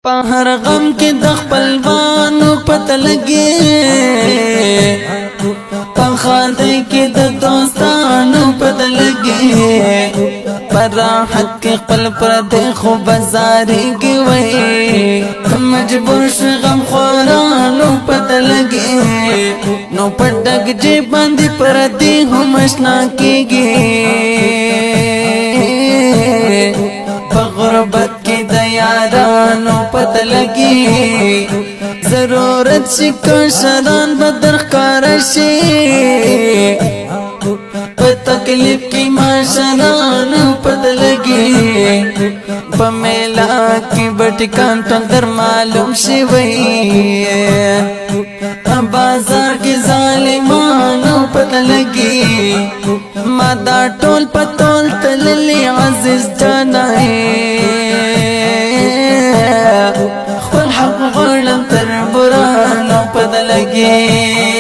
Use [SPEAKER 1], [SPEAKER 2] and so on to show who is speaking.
[SPEAKER 1] په هر غم کې د خپلوانو پته لګي، په ښادۍ کې د دوستانو پته لګي، په راحت کې خپل پردی خو بازارېږي وایي، مجبور شو غم خورانو پته لګي، نو په ډک جیب باندې پردی هم اشنا کېږي، په غربت کې د یارانو پته لګي، ضرورت شي کشران به درښکاره شي، په تکلیف کې مشرانو پته لګي، په میلا کې به ټکان ټول در معلوم شي وایي، په بازار کې ظالمانو پته لګي، ما دا ټول په ټول تللي عزیز جانای، خپل حق غواړم تر برانو پته لګي.